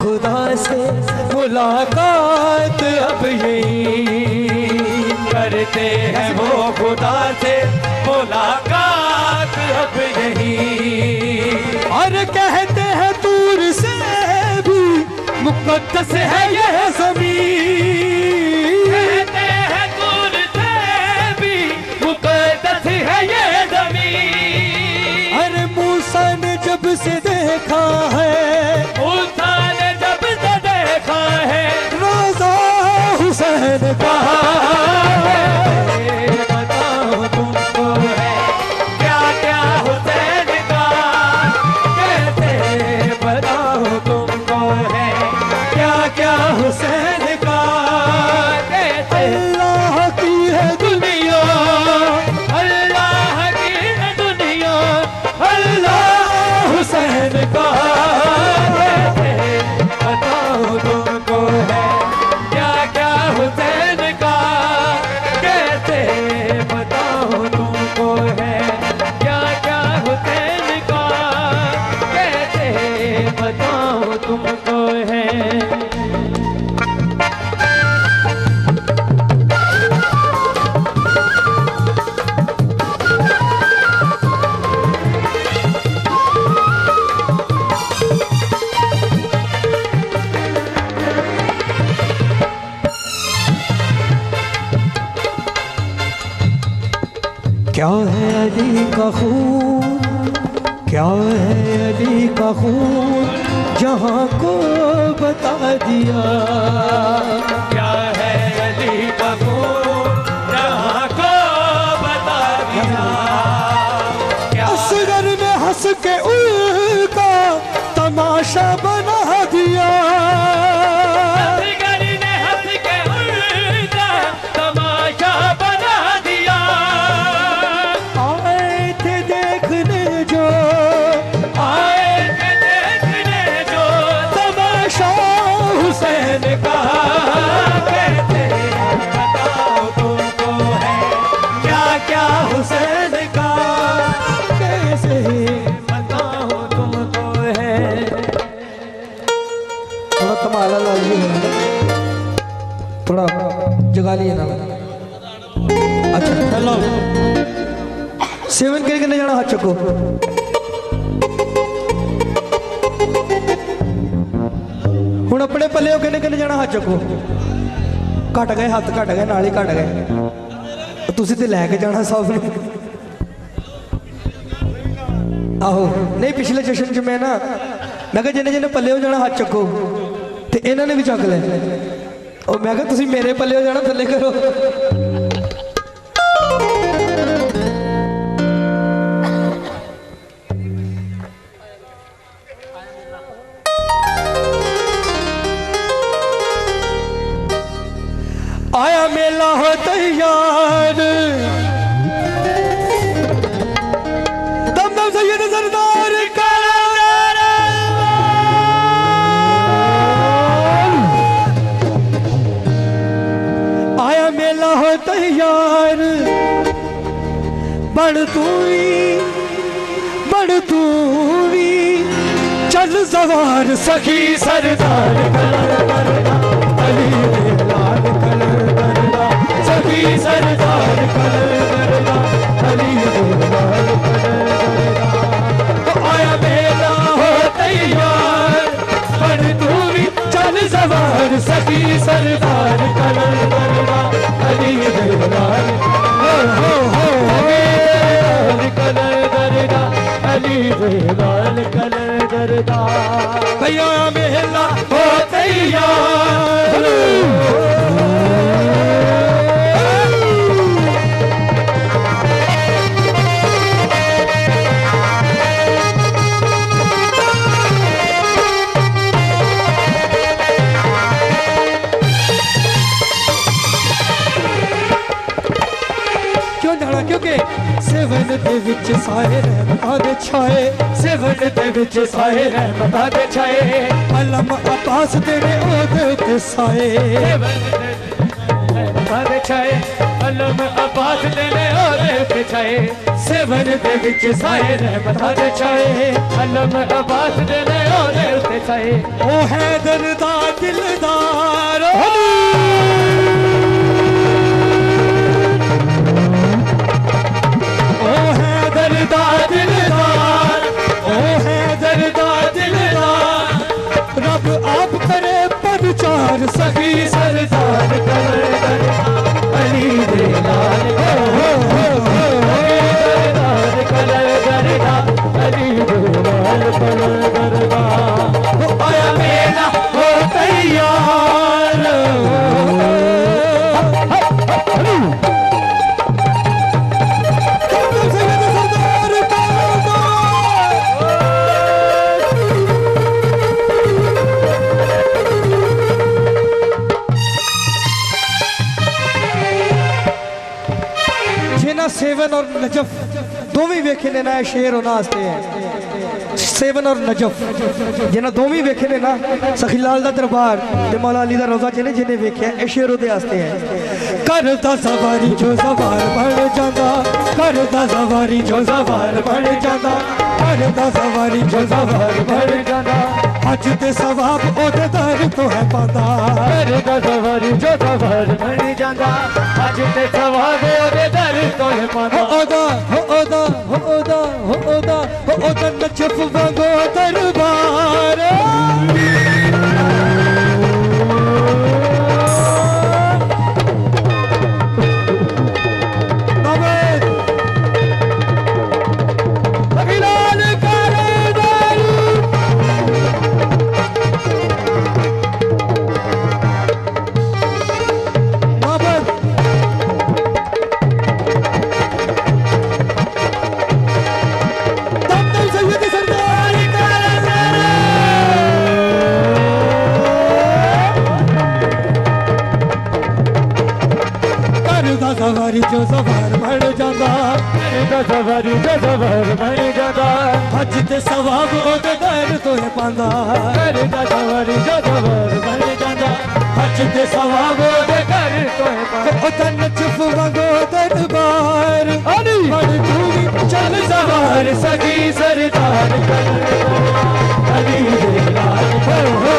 खुदा से मुलाकात अब यही करते हैं, वो खुदा से मुलाकात अब यही। और कहते हैं दूर से भी मुक़द्दस है यह ज़मीन, कहते हैं दूर से भी मुक़द्दस है यह ज़मीन। अरे मूसा ने जब से देखा है, मूसा ने जब से देखा है रोज़ा हुसैन का, बताओ तुमको है क्या क्या हुसैन का, कहते बताओ तुमको है क्या क्या हुसैन का, कहते अल्लाह की है दुनिया, अल्लाह की है दुनिया, अल्लाह हुसैन का, कहते बताओ तुमको है क्या क्या हुसैन का, कहते बताओ तुमको है क्या क्या हुसैन का, कहते बताओ तुमको है। क्या है अली का खून, क्या है अली का खून, जहाँ को बता दिया, क्या है अली का खून, जहाँ को बता दिया। असगर ने हंस के उनका तमाशा बना दिया, असगर ने हंस के उनका तमाशा बना दिया। आए थे देखने जो, आए थे देखने जो तमाशा हुसैन का, कहते बताओ तुमको है क्या क्या हुसैन का, कैसे बताओ तुमको है। थोड़ा कमाला लाइए, थोड़ा जगा लिए ना। अच्छा हेलो, सेवन करके जाना हाथ चको। हुण अपने पल्ले कहने जाना हाथ चको। घट गए हाथ, घट गए नाल ही घट गए। तुसी ते लैके जाना सब नूं। आहो नहीं, पिछले जशन च मैं ना मैं कहा जिन्हें जिन्हें पल्ले हो जाना हाथ चको, ते इन्हां ने भी चक ले। और मैं कहा तुसी मेरे पल्ले हो जाना थल्ले करो। आया मेला हो तैयार, दम दम सैयद सरदार का, आया मेला हो तैयार, बढ़ तू भी चल सवार सखी सरदार अली लाल कलर करदा, सखी सरदार कलर करदा, अली लाल कलर करदा। तो आया मेला हो तैयार, बढ़ तू भी चल सवार सखी सरदार कलर करदा, अली लाल हो कलर करदा, अली लाल कलर करदा। भैया मेला हो तैयार, क्यों जाना? क्योंकि सेवन दे विच साए रहमतां दे छाए, सेवन दे विच साए रहमतां दे छाए, अलम अब्बास तेरे ओदे ते साए, बता दे छाए अलम आबाद लेने और पिछाए सेवन दे विच साए रहमत दे छाए अलम आबाद लेने और पिछाए ओ हैदर दा दिलदार ओ हैदर दा दिलदार ओ हैदर दा दिलदार रब आप करे परचार सखी सरदार कर अली दे लाल सरदार कर गरदा अली दे लाल कर गरदा ओ आया मेरा हो तैयार सेवन और नजफ दोवें वेखे ने ना शेर होना आस्ते है सेवन और नजफ जिन्हें दोवें वेखे ने ना सखी लाल दा दरबार ते मौला अली दा रोजा जिन्हें जिन्हें वेखे ए शेर ओदे आस्ते है करदा सवारी जो सवार बन जांदा करदा सवारी जो सवार बन जांदा करदा सवारी जो सवार बन जांदा हज ते सवाब ओदे दर तो है पांदा करदा सवारी जो सवार बन जांदा हज ते सवाब ओदे दर तो है पांदा ओदा ओदा ओदा ओदा ओदा नचफ वांगो दरबार सवारी जो सवार बन जाता सवारी जो सवार बन जाता हज ते सवाब ओदे दर तो है पांदा सवारी जो सवार बन जाता हज ते सवाब ओदे दर तो है पांदा ओ तन चुप वांगो दरबार बड़ दूरी चल सवार सगी सरदार कर अली दे लाल हो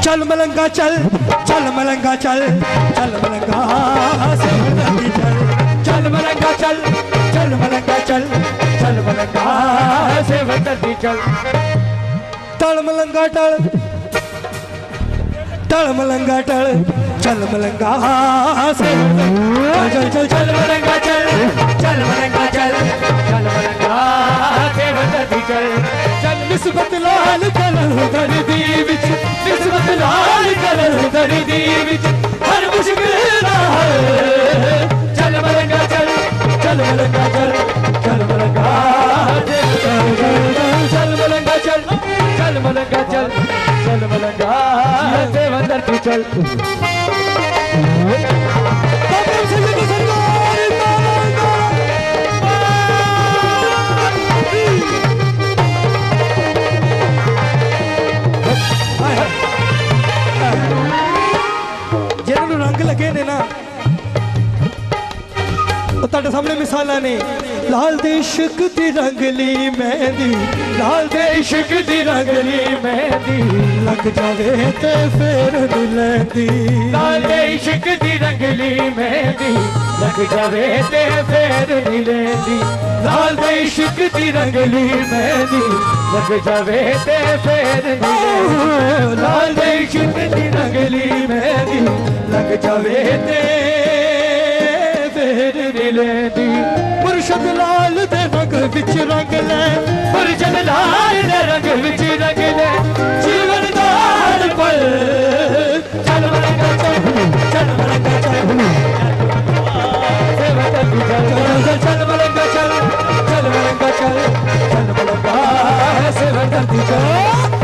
चल मलंगा चल चल मलंगा चल चल मलंगा से धरती चल चल मलंगा चल चल मलंगा चल चल मलंगा से धरती चल टल मलंगा टल टल मलंगा टल चल मलंगा से चल चल चल मलंगा चल चल मलंगा चल चल मलंगा से धरती चल चल निस्बत लाल कलर दर्दी विच निस्बत लाल कलर दर्दी विच हर मुश्किल ना हल चल मलंगा चल चल मलंगा चल चल मलंगा चल मलंगा चल चल मलंगा चल चल मलंगा से अंदर तू चल रंग लगे ने ना ਤੁਹਾਡੇ ਸਾਹਮਣੇ ਮਿਸਾਲਾਂ ਨੇ ਲਾਲ ਦੇ ਇਸ਼ਕ ਦੀ ਰੰਗਲੀ ਮਹਿੰਦੀ ਲਾਲ ਦੇ ਇਸ਼ਕ ਦੀ ਰੰਗਲੀ ਮਹਿੰਦੀ ਲੱਗ ਜਾਵੇ ਤੇ ਫੇਰ ਨੀ ਲੈਂਦੀ ਲਾਲ ਦੇ ਇਸ਼ਕ ਦੀ ਰੰਗਲੀ ਮਹਿੰਦੀ ਲੱਗ ਜਾਵੇ ਤੇ ਫੇਰ ਨੀ ਲੈਂਦੀ ਲਾਲ ਦੇ ਇਸ਼ਕ ਦੀ ਰੰਗਲੀ ਮਹਿੰਦੀ ਲੱਗ ਜਾਵੇ ਤੇ ਫੇਰ ਨੀ ਲੈਂਦੀ ਲਾਲ ਦੇ ਇਸ਼ਕ ਦੀ ਰੰਗਲੀ ਮਹਿੰਦੀ ਲੱਗ ਜਾਵੇ ਤੇ फेर नीलेंदी मुर्शद लाल दे रंग विच रंग ले मुर्शद लाल दे रंग विच रंग ले जीवन दा हर पल चल मलंगा चल चल मलंगा चल चल मलंगा चल चल मलंगा चल चल मलंगा सेवा करती चल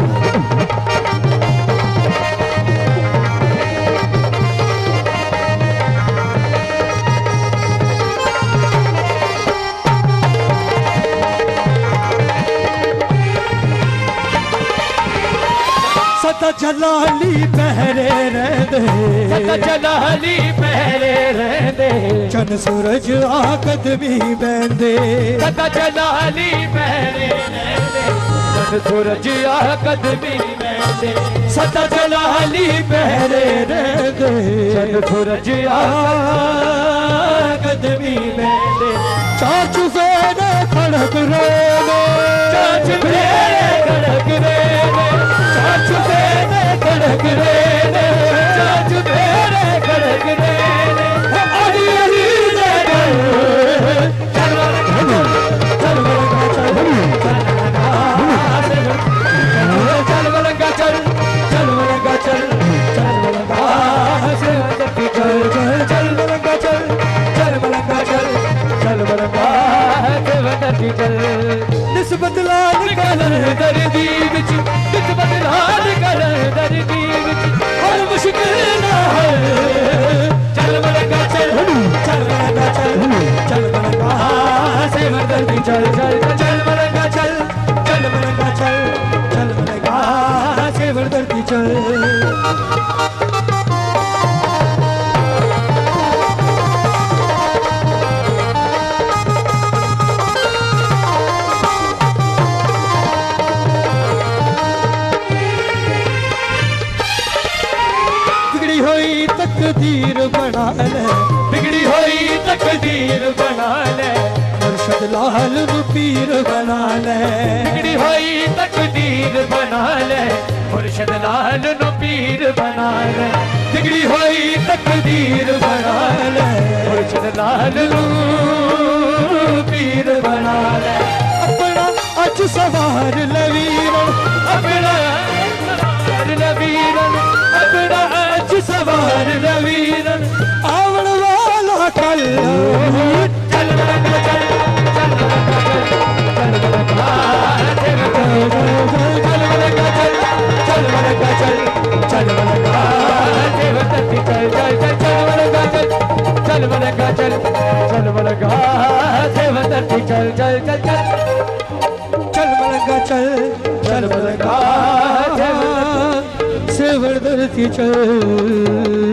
सदा जलाली पहरे रहंदे सदा जलाली पहरे रहंदे चन सूरज आकदमी बहंदे सदा जलाली पहरे रहंदे चन सूरज आकदमी बहंदे सदा जलाली पहरे रहंदे चन सूरज आकदमी बहंदे चार चुफेरे खड़क रेने चार चुफेरे खड़क रेने चार चुफेरे खड़क रेने चार चुफेरे खड़क रेने अली अली जगल चल चल चल मलंगा चल चल मलंगा चल चल मलंगा चल चल मलंगा चल चल मलंगा चल चल मलंगा चल निस्बत लाल कर दर्दी विच निस्बत लाल कर दर्दी विच हर मुश्किल ना है चल मलंगा चल चल मलंगा चल चल मलंगा से दर्दी चल चल चल मलंगा चल चल मलंगा चल चल मलंगा से दर्दी चल तकदीर बना ले बिगड़ी हुई तकदीर बना ले मुर्शद लाल पीर बना ले बिगड़ी हुई तकदीर बना ले मुर्शद लाल पीर बना ले बिगड़ी हुई तकदीर बना ले मुर्शद लाल पीर बना ले अपना अज सवार लवीरन अपना सवार लवीरन अपना अज सवार लवीरन आवण वाला कल चल मलंगा चल चल मलंगा चल चल मलंगा चल चल मलंगा चल चल मलंगा चल चल मलंगा चल चल मलंगा चल चल मलंगा चल चल चल चल मलंगा चल चल मलंगा सेवर धरती चल